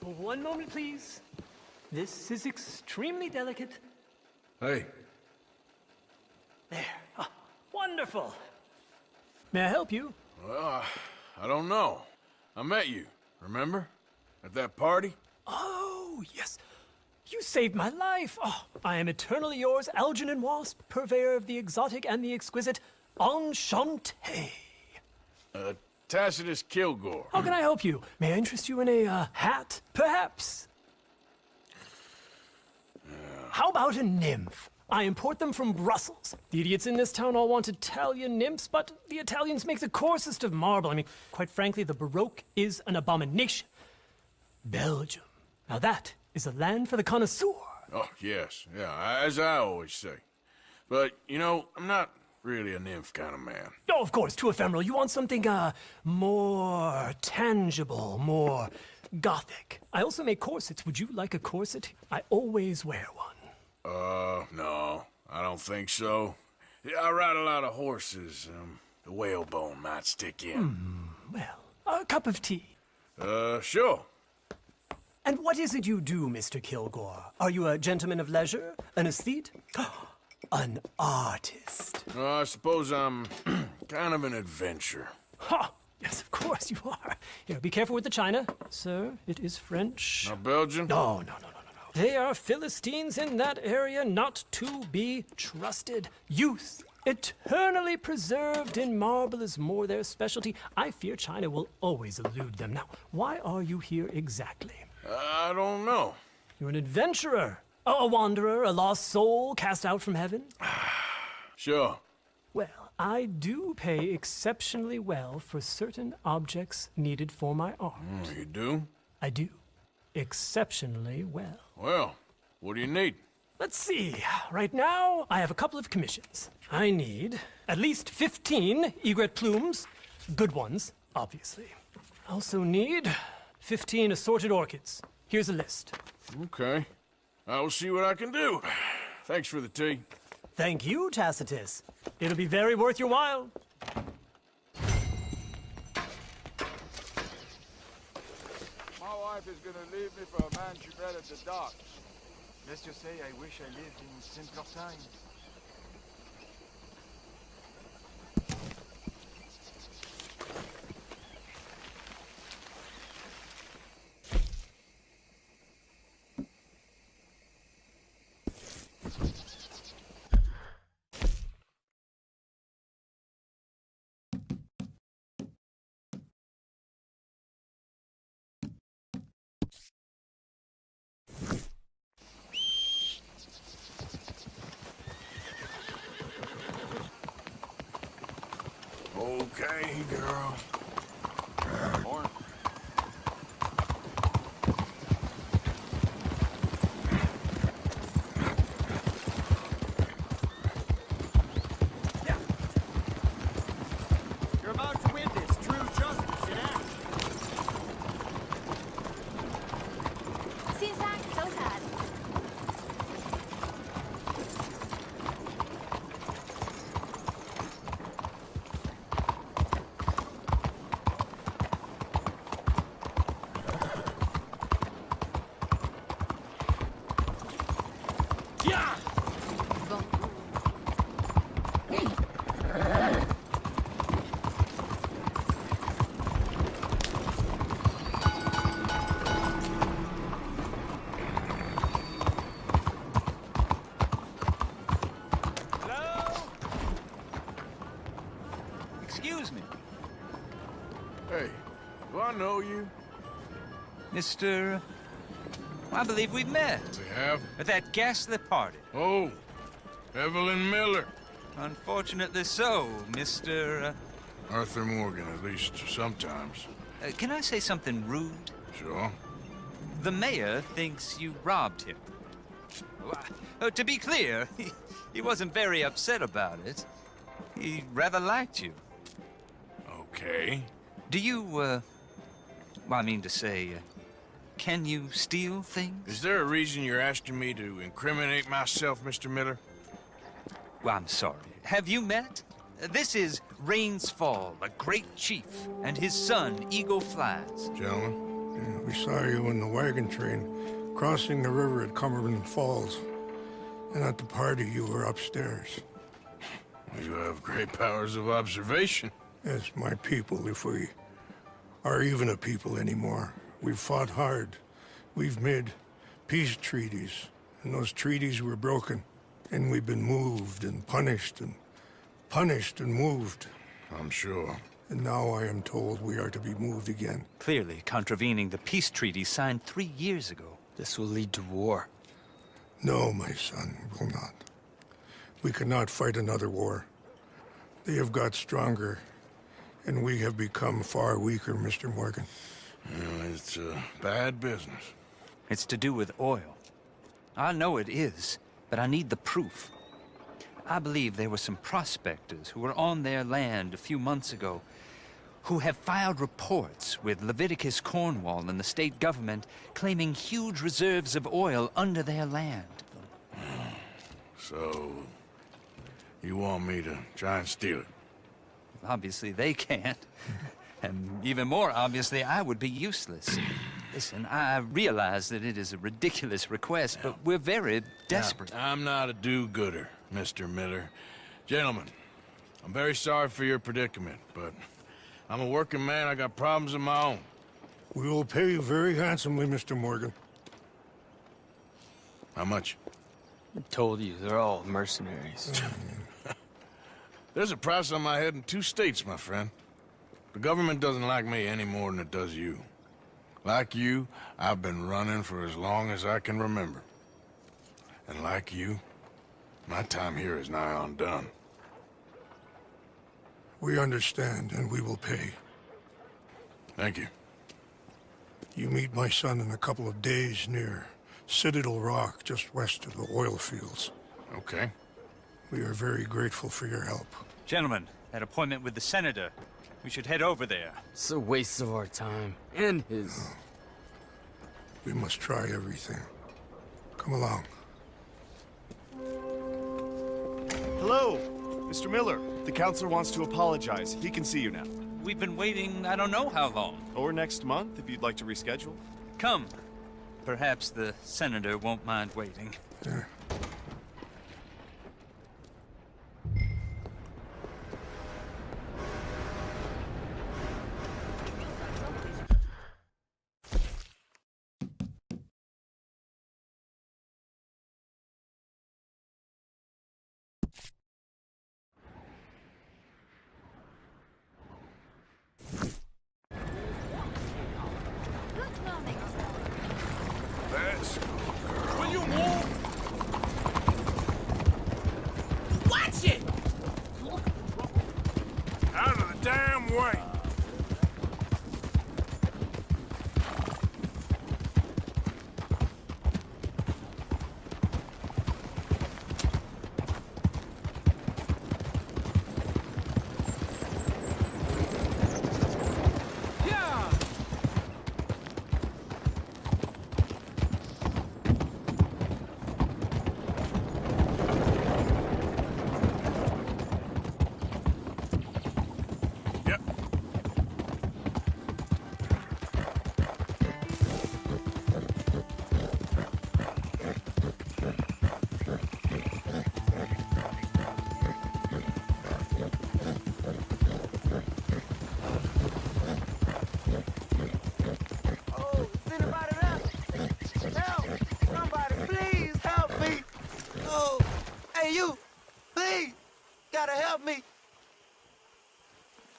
One moment, please. This is extremely delicate. Hey. There. Ah, wonderful. May I help you? Well, I don't know. I met you, remember? At that party? Oh, yes. You saved my life. Oh, I am eternally yours, Algernon Wasp, purveyor of the exotic and the exquisite. Enchanté. Tacitus Kilgore. How can I help you? May I interest you in a hat, perhaps? How about a nymph? I import them from Brussels. The idiots in this town all want Italian nymphs, but the Italians make the coarsest of marble. I mean, quite frankly, the Baroque is an abomination. Belgium. Now that is a land for the connoisseur. Oh, yes. Yeah, as I always say. But, you know, I'm not really a nymph kind of man. Oh, of course, too ephemeral. You want something, more tangible, more gothic. I also make corsets. Would you like a corset? I always wear one. No, I don't think so. Yeah, I ride a lot of horses. The whalebone might stick in. Well, a cup of tea. Sure. And what is it you do, Mr. Kilgore? Are you a gentleman of leisure? An aesthete? An artist? I suppose I'm kind of an adventurer. Ha! Yes, of course you are. Here, be careful with the china. Sir, it is French. Not Belgian? No. They are Philistines in that area, not to be trusted. Youth, eternally preserved in marble, is more their specialty. I fear China will always elude them. Now, why are you here exactly? I don't know. You're an adventurer, a wanderer, a lost soul cast out from heaven? Sure. Well, I do pay exceptionally well for certain objects needed for my art. You do? I do. Exceptionally well. Well, what do you need? Let's see. Right now, I have a couple of commissions. I need at least 15 egret plumes. Good ones, obviously. I also need 15 assorted orchids. Here's a list. Okay. I will see what I can do. Thanks for the tea. Thank you, Tacitus. It'll be very worth your while. My wife is gonna leave me for a man she met at the docks. Let's just say I wish I lived in simpler times. Okay, girl. More? You're about to witness true justice in action. 先生，早晨。Excuse me. Hey, do I know you? Mr. I believe we've met. We have? At that ghastly party. Oh, Evelyn Miller. Unfortunately so, Mr. Arthur Morgan, at least sometimes. Can I say something rude? Sure. The mayor thinks you robbed him. To be clear, he wasn't very upset about it. He rather liked you. Okay. Do you, well, I mean to say, can you steal things? Is there a reason you're asking me to incriminate myself, Mr. Miller? Well, I'm sorry. Have you met? This is Rains Fall, a great chief, and his son, Eagle Flies. Gentlemen? Yeah, we saw you in the wagon train crossing the river at Cumberland Falls. And at the party, you were upstairs. You have great powers of observation. Yes, my people, if we are even a people anymore. We've fought hard. We've made peace treaties, and those treaties were broken. And we've been moved and punished and moved. I'm sure. And now I am told we are to be moved again. Clearly contravening the peace treaty signed 3 years ago. This will lead to war. No, my son, it will not. We cannot fight another war. They have got stronger, and we have become far weaker, Mr. Morgan. It's bad business. It's to do with oil. I know it is, but I need the proof. I believe there were some prospectors who were on their land a few months ago who have filed reports with Leviticus Cornwall and the state government claiming huge reserves of oil under their land. So, you want me to try and steal it? Obviously they can't. And even more obviously, I would be useless. Listen, I realize that it is a ridiculous request, but we're very desperate. Now, I'm not a do-gooder, Mr. Miller. Gentlemen, I'm very sorry for your predicament, but I'm a working man. I got problems of my own. We will pay you very handsomely, Mr. Morgan. How much? I told you, they're all mercenaries. There's a price on my head in 2 states, my friend. The government doesn't like me any more than it does you. Like you, I've been running for as long as I can remember. And like you, my time here is nigh on done. We understand, and we will pay. Thank you. You meet my son in a couple of days near Citadel Rock, just west of the oil fields. Okay. We are very grateful for your help. Gentlemen, that appointment with the senator. We should head over there. It's a waste of our time. And his. We must try everything. Come along. Hello, Mr. Miller. The counselor wants to apologize. He can see you now. We've been waiting I don't know how long. Or next month, if you'd like to reschedule. Come. Perhaps the senator won't mind waiting. Yeah. Will you move? Watch it! Out of the damn way!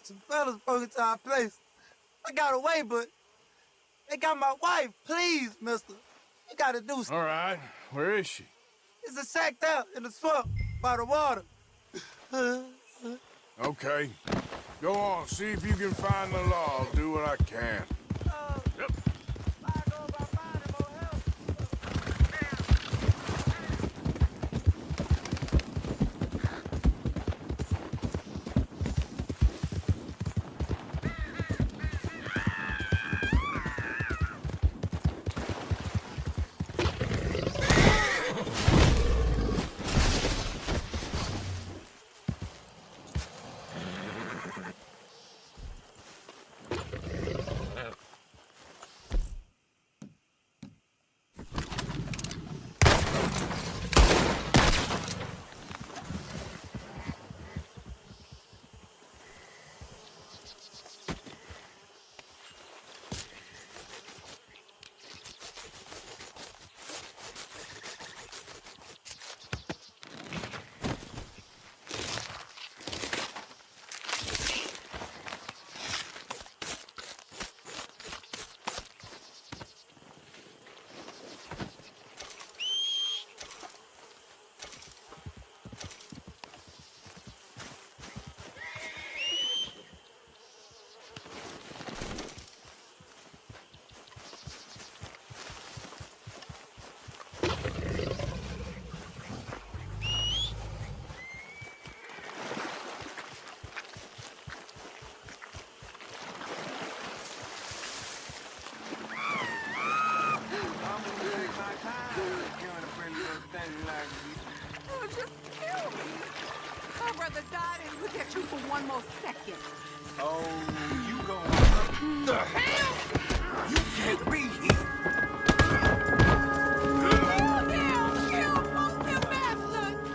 Some fellas broke into our place. I got away, but they got my wife. Please, mister. You gotta do something. All right. Where is she? It's sacked out in the swamp by the water. Okay. Go on. See if you can find the law. I'll do what I can. Yep. I know about finding more help. one more second. Oh, you going up the hell? You can't be here. Kill them! Kill both them bastards!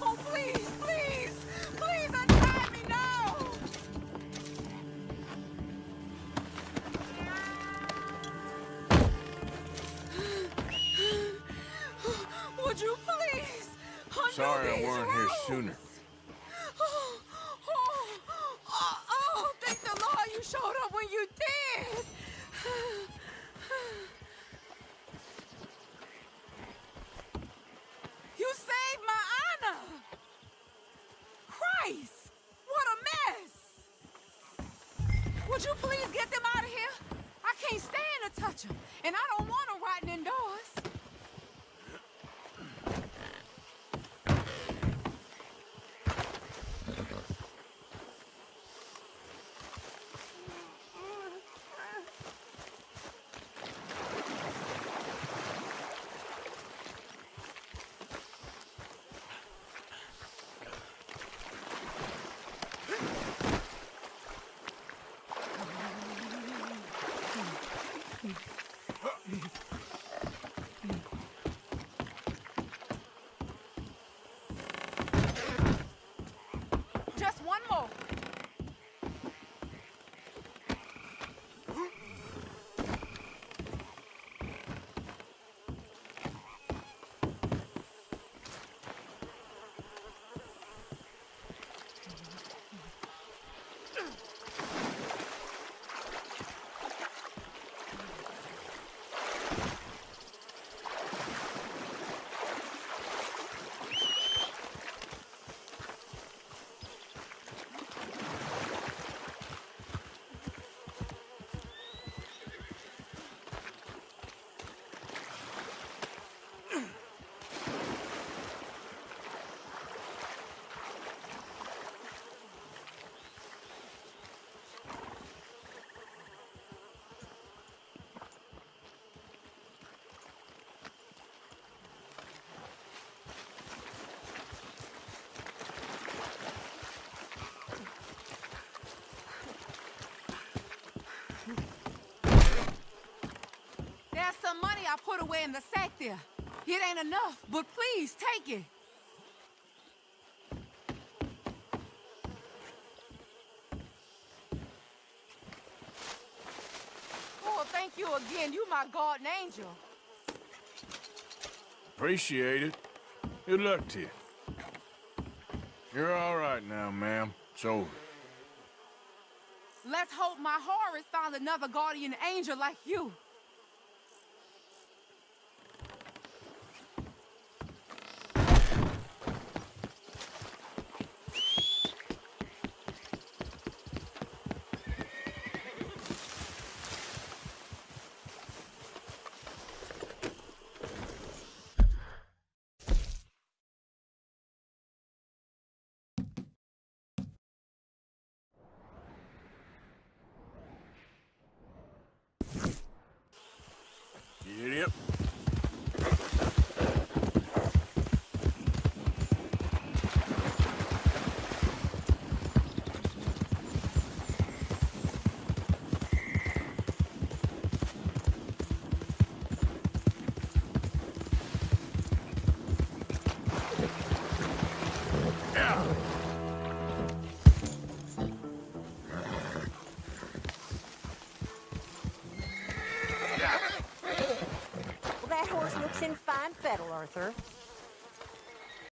Oh, please, please! Please untie me now! Would you please? Sorry I weren't here sooner. Oh, thank the Lord you showed up when you did. You saved my honor. Christ, what a mess. Would you please get them out of here? I can't stand to touch them, and I don't want them rotting indoors. Just one more. There's some money I put away in the sack there. It ain't enough, but please take it. Oh, thank you again. You my guardian angel. Appreciate it. Good luck to you. You're all right now, ma'am. It's over. Let's hope my Horace found another guardian angel like you. Yep. That horse looks in fine fettle, Arthur.